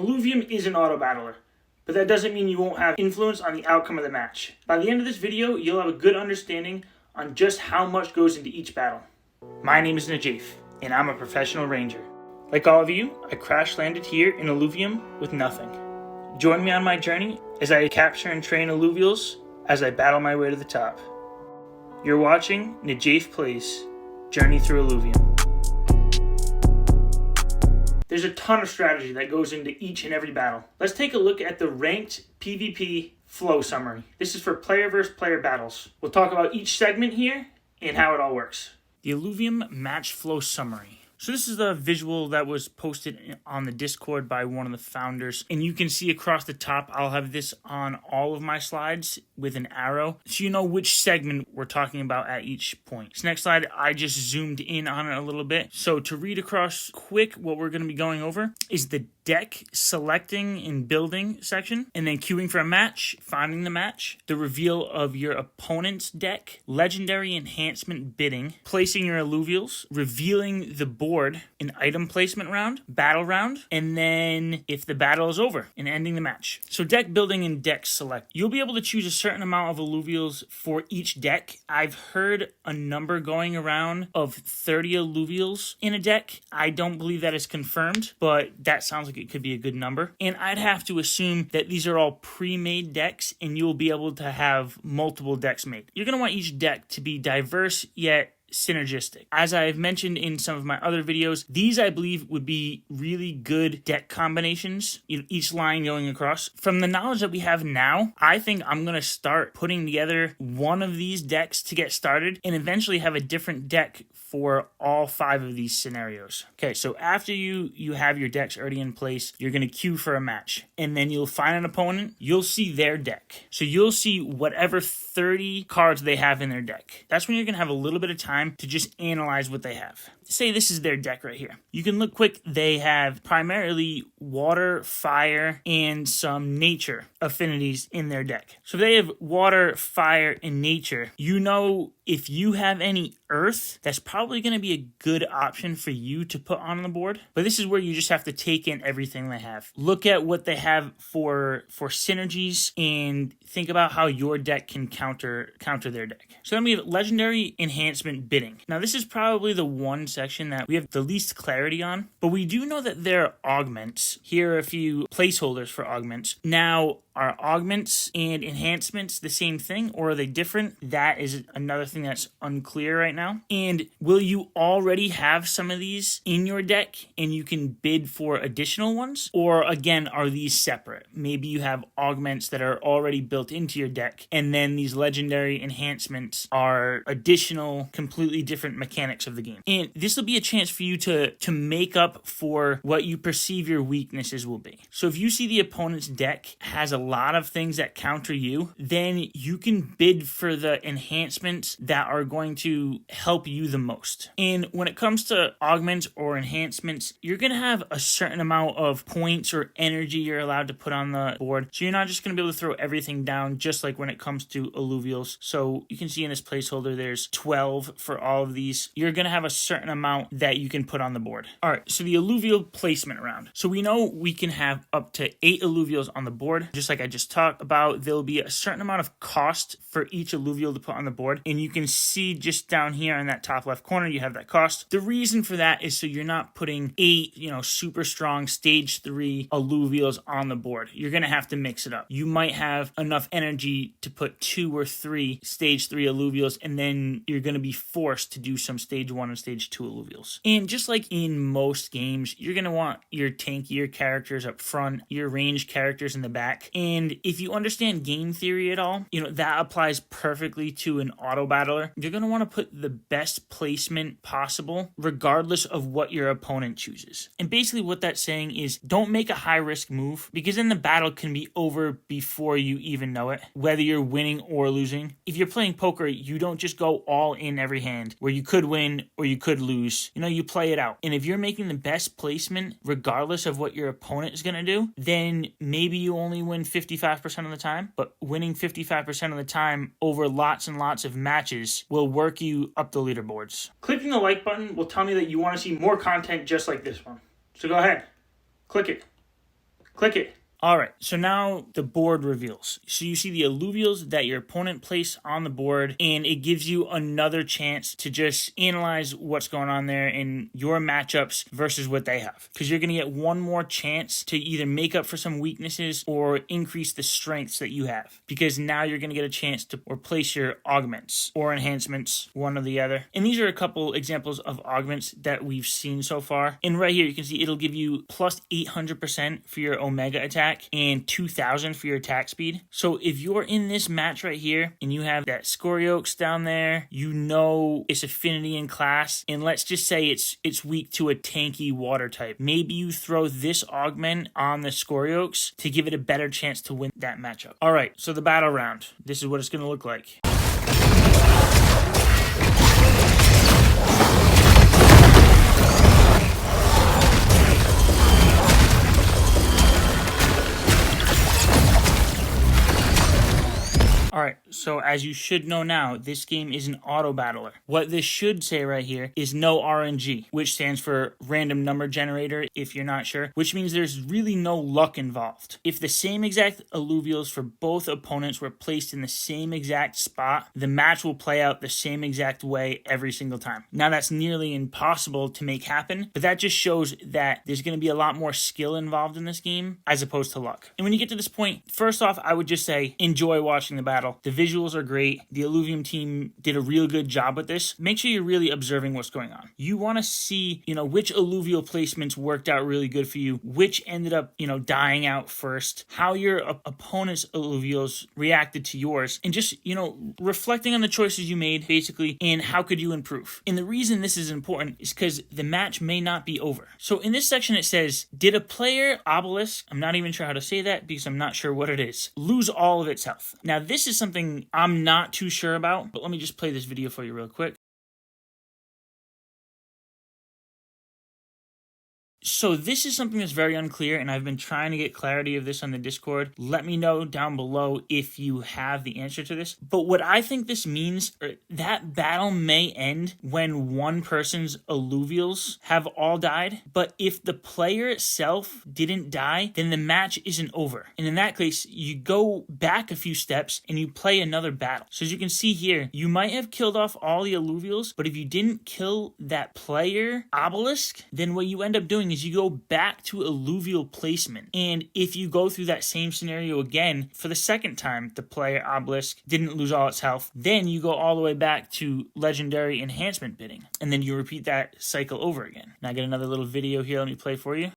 Illuvium is an auto battler, but that doesn't mean you won't have influence on the outcome of the match. By the end of this video, you'll have a good understanding on just how much goes into each battle. My name is Najaf, and I'm a professional ranger. Like all of you, I crash landed here in Illuvium with nothing. Join me on my journey as I capture and train illuvials as I battle my way to the top. You're watching Najaf Plays Journey Through Illuvium. There's a ton of strategy that goes into each and every battle. Let's take a look at the ranked PvP flow summary. This is for player versus player battles. We'll talk about each segment here and how it all works. The Illuvium match flow summary. So this is the visual that was posted on the Discord by one of the founders. And you can see across the top, I'll have this on all of my slides with an arrow, so you know which segment we're talking about at each point. This next slide, I just zoomed in on it a little bit. So to read across quick, what we're going to be going over is the deck selecting and building section, and then queuing for a match, finding the match, the reveal of your opponent's deck, legendary enhancement bidding, placing your illuvials, revealing the board, an item placement round, battle round, and then if the battle is over, and ending the match. So deck building and deck select. You'll be able to choose a certain amount of illuvials for each deck. I've heard a number going around of 30 illuvials in a deck. I don't believe that is confirmed, but that sounds like it could be a good number. And I'd have to assume that these are all pre-made decks and you'll be able to have multiple decks made. You're going to want each deck to be diverse yet synergistic. As I've mentioned in some of my other videos, these I believe would be really good deck combinations, each line going across. From the knowledge that we have now, I think I'm going to start putting together one of these decks to get started and eventually have a different deck for all 5 of these scenarios. Okay, so after you have your decks already in place, you're going to queue for a match, and then you'll find an opponent. You'll see their deck. So you'll see whatever 30 cards they have in their deck. That's when you're going to have a little bit of time to just analyze what they have. Say this is their deck right here. You can look quick. They have primarily water, fire, and some nature affinities in their deck. So if they have water, fire, and nature, you know if you have any earth, that's probably going to be a good option for you to put on the board. But this is where you just have to take in everything they have. Look at what they have for synergies and think about how your deck can counter their deck. So then we have legendary enhancement bidding. Now this is probably the one section that we have the least clarity on, but we do know that there are augments. Here are a few placeholders for augments. Now, are augments and enhancements the same thing, or are they different? That is another thing that's unclear right now. And will you already have some of these in your deck and you can bid for additional ones? Or again, are these separate? Maybe you have augments that are already built into your deck, and then these legendary enhancements are additional, completely different mechanics of the game. And this will be a chance for you to make up for what you perceive your weaknesses will be. So if you see the opponent's deck has a lot of things that counter you, then you can bid for the enhancements that are going to help you the most. And when it comes to augments or enhancements, you're going to have a certain amount of points or energy you're allowed to put on the board. So you're not just going to be able to throw everything down, just like when it comes to illuvials. So you can see in this placeholder, there's 12 for all of these. You're going to have a certain amount that you can put on the board. All right, so the illuvial placement round. So we know we can have up to 8 illuvials on the board. Just like I just talked about, there'll be a certain amount of cost for each illuvial to put on the board. And you can see just down here in that top left corner, you have that cost. The reason for that is so you're not putting 8, super strong stage 3 illuvials on the board. You're going to have to mix it up. You might have enough energy to put 2 or 3 stage 3 illuvials, and then you're going to be forced to do some stage 1 and stage 2 illuvials. And just like in most games, you're going to want your tankier characters up front, your ranged characters in the back. And if you understand game theory at all, that applies perfectly to an auto battler. You're going to want to put the best placement possible, regardless of what your opponent chooses. And basically what that's saying is don't make a high risk move, because then the battle can be over before you even know it, whether you're winning or losing. If you're playing poker, you don't just go all in every hand where you could win or you could lose. You play it out. And if you're making the best placement, regardless of what your opponent is going to do, then maybe you only win 55% of the time, but winning 55% of the time over lots and lots of matches will work you up the leaderboards. Clicking the like button will tell me that you want to see more content just like this one. So go ahead, click it. Click it. All right, so now the board reveals. So you see the illuvials that your opponent placed on the board, and it gives you another chance to just analyze what's going on there in your matchups versus what they have. Because you're going to get one more chance to either make up for some weaknesses or increase the strengths that you have. Because now you're going to get a chance to replace your augments or enhancements, one or the other. And these are a couple examples of augments that we've seen so far. And right here, you can see it'll give you plus 800% for your Omega attack and 2,000 for your attack speed. So if you're in this match right here and you have that Scoriox down there, you know its affinity in class, and let's just say it's weak to a tanky water type. Maybe you throw this augment on the Scoriox to give it a better chance to win that matchup. All right, so the battle round. This is what it's going to look like. Alright, so as you should know now, this game is an auto battler. What this should say right here is no RNG, which stands for random number generator if you're not sure, which means there's really no luck involved. If the same exact illuvials for both opponents were placed in the same exact spot, the match will play out the same exact way every single time. Now that's nearly impossible to make happen, but that just shows that there's going to be a lot more skill involved in this game as opposed to luck. And when you get to this point, first off, I would just say enjoy watching the battle. The visuals are great. The Illuvium team did a real good job with this. Make sure you're really observing what's going on. You want to see, which alluvial placements worked out really good for you, which ended up, dying out first, how your opponent's alluvials reacted to yours, and just, reflecting on the choices you made, basically, and how could you improve. And the reason this is important is because the match may not be over. So in this section, it says, did a player obelisk, I'm not even sure how to say that because I'm not sure what it is, lose all of its health? Now, this is something I'm not too sure about, but let me just play this video for you real quick. So this is something that's very unclear, and I've been trying to get clarity of this on the Discord. Let me know down below if you have the answer to this. But what I think this means, that battle may end when one person's alluvials have all died. But if the player itself didn't die, then the match isn't over. And in that case, you go back a few steps and you play another battle. So as you can see here, you might have killed off all the alluvials, but if you didn't kill that player obelisk, then what you end up doing is you go back to alluvial placement. And if you go through that same scenario again for the second time, the player obelisk didn't lose all its health, then you go all the way back to legendary enhancement bidding. And then you repeat that cycle over again. Now I get another little video here. Let me play for you.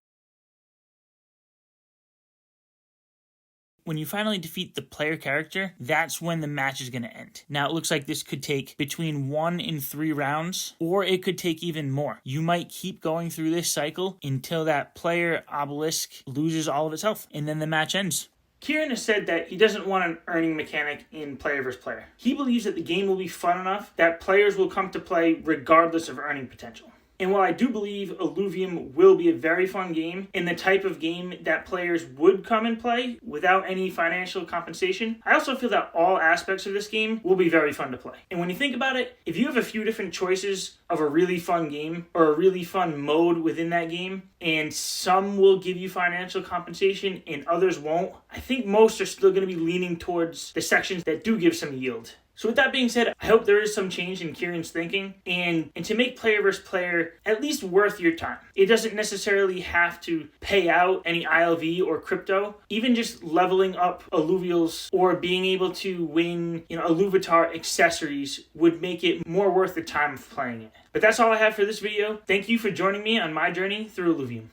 When you finally defeat the player character, that's when the match is going to end. Now, it looks like this could take between 1 and 3 rounds, or it could take even more. You might keep going through this cycle until that player obelisk loses all of its health, and then the match ends. Kieran has said that he doesn't want an earning mechanic in player versus player. He believes that the game will be fun enough that players will come to play regardless of earning potential. And while I do believe Illuvium will be a very fun game and the type of game that players would come and play without any financial compensation, I also feel that all aspects of this game will be very fun to play. And when you think about it, if you have a few different choices of a really fun game or a really fun mode within that game, and some will give you financial compensation and others won't, I think most are still going to be leaning towards the sections that do give some yield. So with that being said, I hope there is some change in Kieran's thinking and to make player versus player at least worth your time. It doesn't necessarily have to pay out any ILV or crypto. Even just leveling up alluvials or being able to win, Illuvitar accessories would make it more worth the time of playing it. But that's all I have for this video. Thank you for joining me on my journey through Illuvium.